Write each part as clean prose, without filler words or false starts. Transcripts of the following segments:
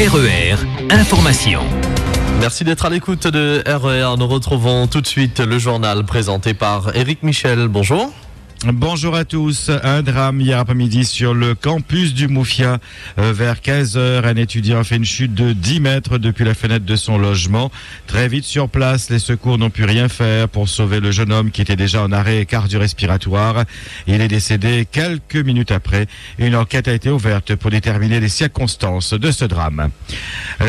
RER, information. Merci d'être à l'écoute de RER. Nous retrouvons tout de suite le journal présenté par Éric Michel. Bonjour. Bonjour à tous. Un drame hier après-midi sur le campus du Moufia. Vers 15h, un étudiant a fait une chute de 10 mètres depuis la fenêtre de son logement. Très vite sur place, les secours n'ont pu rien faire pour sauver le jeune homme qui était déjà en arrêt cardio-respiratoire. Il est décédé quelques minutes après. Une enquête a été ouverte pour déterminer les circonstances de ce drame.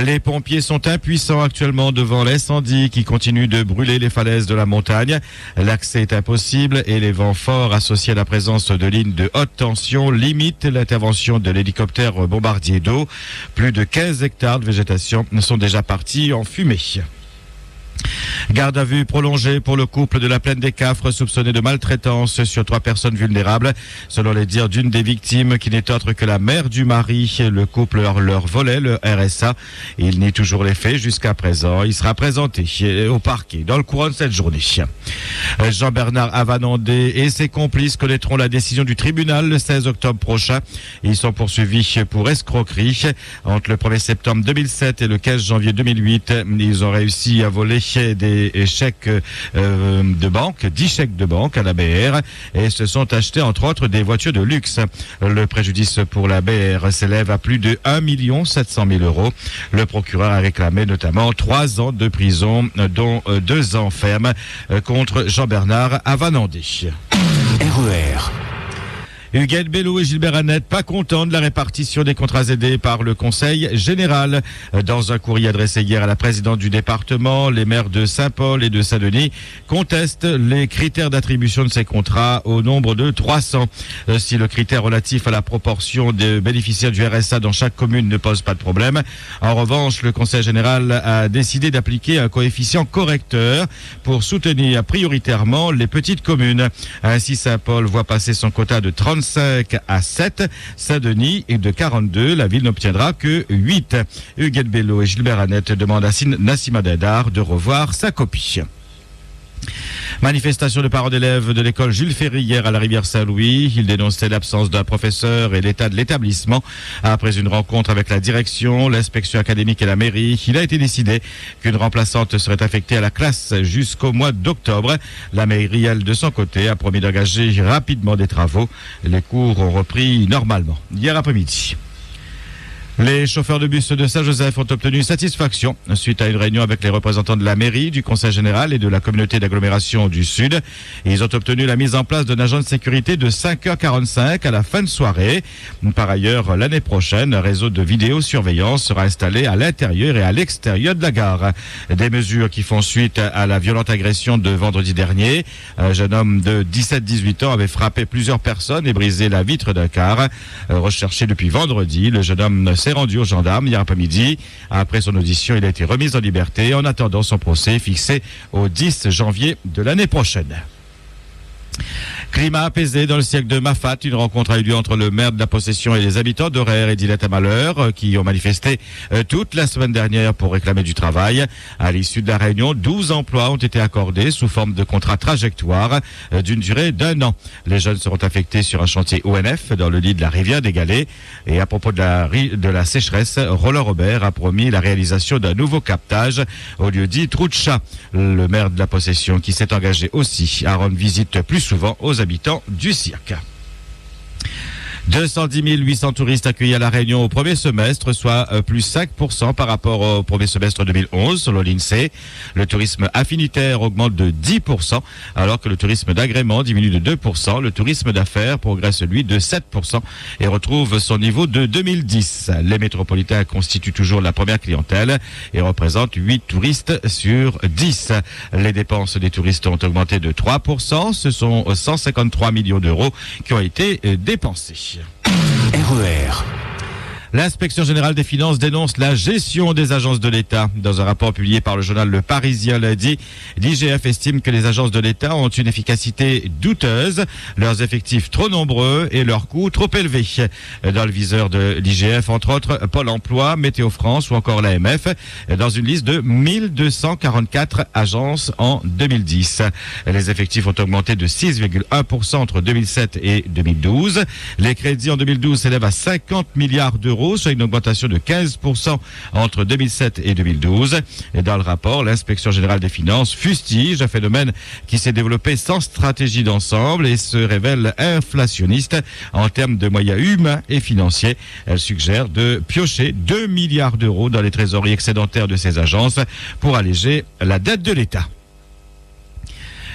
Les pompiers sont impuissants actuellement devant l'incendie qui continue de brûler les falaises de la montagne. L'accès est impossible et les vents forts associés à la présence de lignes de haute tension limitent l'intervention de l'hélicoptère bombardier d'eau. Plus de 15 hectares de végétation sont déjà partis en fumée. Garde à vue prolongée pour le couple de la Plaine des Cafres soupçonné de maltraitance sur 3 personnes vulnérables. Selon les dires d'une des victimes qui n'est autre que la mère du mari, le couple leur volait le RSA. Il nie toujours les faits jusqu'à présent. Il sera présenté au parquet dans le courant de cette journée. Jean-Bernard Avanandé et ses complices connaîtront la décision du tribunal le 16 octobre prochain. Ils sont poursuivis pour escroquerie. Entre le 1er septembre 2007 et le 15 janvier 2008, ils ont réussi à voler des chèques de banque, 10 chèques de banque à la BR et se sont achetés entre autres des voitures de luxe. Le préjudice pour la BR s'élève à plus de 1 700 000 €. Le procureur a réclamé notamment 3 ans de prison, dont 2 ans ferme contre Jean-Bernard Avanandé. RER. Huguette Bello et Gilbert Annette, pas contents de la répartition des contrats aidés par le Conseil général. Dans un courrier adressé hier à la présidente du département, les maires de Saint-Paul et de Saint-Denis contestent les critères d'attribution de ces contrats au nombre de 300. Si le critère relatif à la proportion des bénéficiaires du RSA dans chaque commune ne pose pas de problème, en revanche, le Conseil général a décidé d'appliquer un coefficient correcteur pour soutenir prioritairement les petites communes. Ainsi, Saint-Paul voit passer son quota de 35 à 7, Saint-Denis est de 42, la ville n'obtiendra que 8. Huguette Bello et Gilbert Annette demandent à Nassima Dadar de revoir sa copie. Manifestation de parents d'élèves de l'école Jules Ferry hier à la rivière Saint-Louis. Ils dénonçaient l'absence d'un professeur et l'état de l'établissement. Après une rencontre avec la direction, l'inspection académique et la mairie, il a été décidé qu'une remplaçante serait affectée à la classe jusqu'au mois d'octobre. La mairie, elle, de son côté, a promis d'engager rapidement des travaux. Les cours ont repris normalement hier après-midi. Les chauffeurs de bus de Saint-Joseph ont obtenu satisfaction suite à une réunion avec les représentants de la mairie, du conseil général et de la communauté d'agglomération du Sud. Ils ont obtenu la mise en place d'un agent de sécurité de 5h45 à la fin de soirée. Par ailleurs, l'année prochaine, un réseau de vidéosurveillance sera installé à l'intérieur et à l'extérieur de la gare. Des mesures qui font suite à la violente agression de vendredi dernier. Un jeune homme de 17-18 ans avait frappé plusieurs personnes et brisé la vitre d'un car. Recherché depuis vendredi, le jeune homme s'est rendu aux gendarmes hier après-midi. Après son audition, il a été remis en liberté en attendant son procès fixé au 10 janvier de l'année prochaine. Climat apaisé dans le siècle de Mafat. Une rencontre a eu lieu entre le maire de la possession et les habitants d'Horaire et d'Îlette-à-Malheur qui ont manifesté toute la semaine dernière pour réclamer du travail. À l'issue de la réunion, 12 emplois ont été accordés sous forme de contrat trajectoire d'une durée d'1 an. Les jeunes seront affectés sur un chantier ONF dans le lit de la rivière des Galets. Et à propos de la sécheresse, Roland Robert a promis la réalisation d'un nouveau captage au lieu dit Trou de Chat. Le maire de la possession qui s'est engagé aussi à rendre visite plus souvent aux habitants du cirque. 210 800 touristes accueillis à La Réunion au premier semestre, soit plus 5% par rapport au premier semestre 2011, selon l'INSEE. Le tourisme affinitaire augmente de 10%, alors que le tourisme d'agrément diminue de 2%. Le tourisme d'affaires progresse, lui, de 7% et retrouve son niveau de 2010. Les métropolitains constituent toujours la première clientèle et représentent 8 touristes sur 10. Les dépenses des touristes ont augmenté de 3%. Ce sont 153 millions d'euros qui ont été dépensés. RER. L'inspection générale des finances dénonce la gestion des agences de l'État. Dans un rapport publié par le journal Le Parisien lundi, l'IGF estime que les agences de l'État ont une efficacité douteuse, leurs effectifs trop nombreux et leurs coûts trop élevés. Dans le viseur de l'IGF, entre autres, Pôle emploi, Météo France ou encore l'AMF, dans une liste de 1244 agences en 2010. Les effectifs ont augmenté de 6,1% entre 2007 et 2012. Les crédits en 2012 s'élèvent à 50 milliards d'euros euros, soit une augmentation de 15% entre 2007 et 2012. Et dans le rapport, l'inspection générale des finances fustige un phénomène qui s'est développé sans stratégie d'ensemble et se révèle inflationniste en termes de moyens humains et financiers. Elle suggère de piocher 2 milliards d'euros dans les trésoreries excédentaires de ces agences pour alléger la dette de l'État.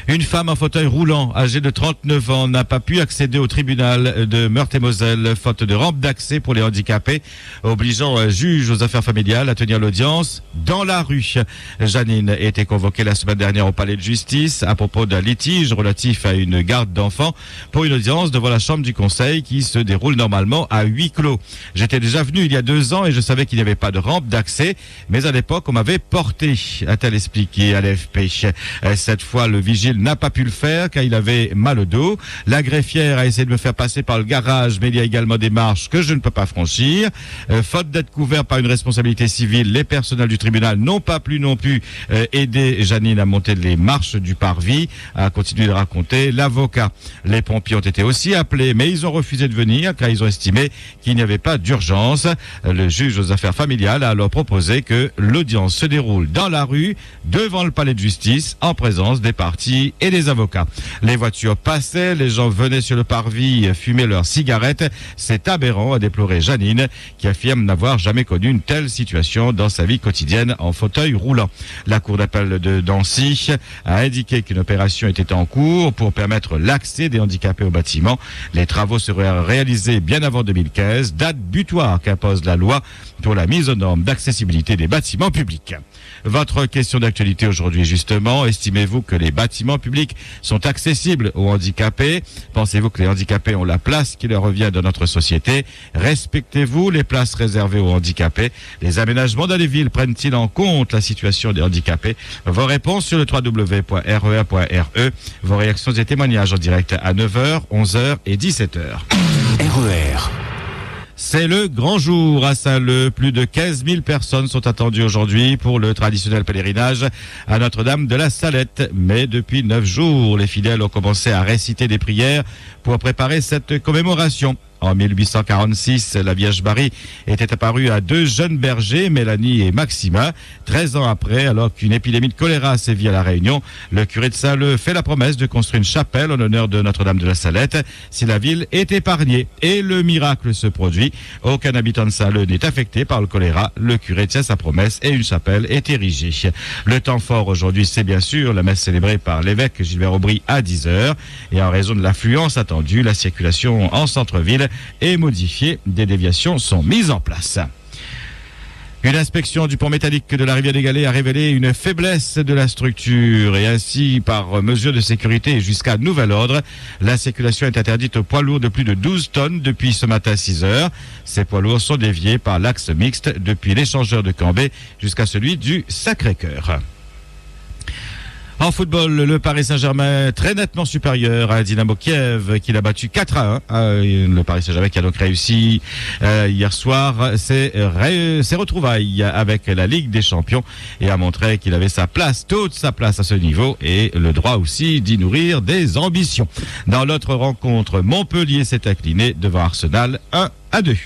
Une femme en fauteuil roulant, âgée de 39 ans, n'a pas pu accéder au tribunal de Meurthe-et-Moselle, faute de rampe d'accès pour les handicapés, obligeant un juge aux affaires familiales à tenir l'audience dans la rue. Janine a été convoquée la semaine dernière au palais de justice à propos d'un litige relatif à une garde d'enfants pour une audience devant la chambre du conseil qui se déroule normalement à huis clos. J'étais déjà venu il y a 2 ans et je savais qu'il n'y avait pas de rampe d'accès, mais à l'époque on m'avait porté, a-t-elle expliqué à l'AFP. Cette fois, le vigile n'a pas pu le faire car il avait mal au dos. La greffière a essayé de me faire passer par le garage, mais il y a également des marches que je ne peux pas franchir. Faute d'être couvert par une responsabilité civile, les personnels du tribunal n'ont pas pu aider Janine à monter les marches du parvis, a continué de raconter l'avocat. Les pompiers ont été aussi appelés, mais ils ont refusé de venir car ils ont estimé qu'il n'y avait pas d'urgence. Le juge aux affaires familiales a alors proposé que l'audience se déroule dans la rue, devant le palais de justice, en présence des parties et des avocats. Les voitures passaient, les gens venaient sur le parvis fumer leurs cigarettes. C'est aberrant, a déploré Janine, qui affirme n'avoir jamais connu une telle situation dans sa vie quotidienne en fauteuil roulant. La cour d'appel de Nancy a indiqué qu'une opération était en cours pour permettre l'accès des handicapés au bâtiment. Les travaux seraient réalisés bien avant 2015, date butoir qu'impose la loi pour la mise aux normes d'accessibilité des bâtiments publics. Votre question d'actualité aujourd'hui, justement, estimez-vous que les bâtiments publics sont accessibles aux handicapés? Pensez-vous que les handicapés ont la place qui leur revient dans notre société? Respectez-vous les places réservées aux handicapés? Les aménagements dans les villes prennent-ils en compte la situation des handicapés? Vos réponses sur le www.rer.re. Vos réactions et témoignages en direct à 9h, 11h et 17h. RER. C'est le grand jour à Saint-Leu. Plus de 15 000 personnes sont attendues aujourd'hui pour le traditionnel pèlerinage à Notre-Dame de la Salette. Mais depuis 9 jours, les fidèles ont commencé à réciter des prières pour préparer cette commémoration. En 1846, la Vierge Marie était apparue à 2 jeunes bergers, Mélanie et Maximin. 13 ans après, alors qu'une épidémie de choléra sévit à La Réunion, le curé de Saint-Leu fait la promesse de construire une chapelle en l'honneur de Notre-Dame de la Salette si la ville est épargnée. Et le miracle se produit. Aucun habitant de Saint-Leu n'est affecté par le choléra. Le curé tient sa promesse et une chapelle est érigée. Le temps fort aujourd'hui, c'est bien sûr la messe célébrée par l'évêque Gilbert Aubry à 10h. Et en raison de l'affluence attendue, la circulation en centre-ville est modifiée. Des déviations sont mises en place. Une inspection du pont métallique de la rivière des Galets a révélé une faiblesse de la structure et ainsi, par mesure de sécurité et jusqu'à nouvel ordre, la circulation est interdite aux poids lourds de plus de 12 tonnes depuis ce matin 6h. Ces poids lourds sont déviés par l'axe mixte depuis l'échangeur de Cambé jusqu'à celui du Sacré-Cœur. En football, le Paris Saint-Germain très nettement supérieur à Dynamo Kiev qui l'a battu 4-1. Le Paris Saint-Germain qui a donc réussi hier soir ses retrouvailles avec la Ligue des Champions et a montré qu'il avait sa place, toute sa place à ce niveau et le droit aussi d'y nourrir des ambitions. Dans l'autre rencontre, Montpellier s'est incliné devant Arsenal 1-2.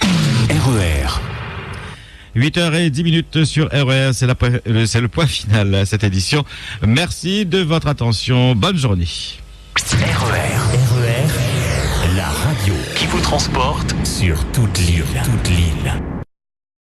RER. 8h10 sur RER, c'est le point final à cette édition. Merci de votre attention. Bonne journée. RER, la radio qui vous transporte sur toute l'île.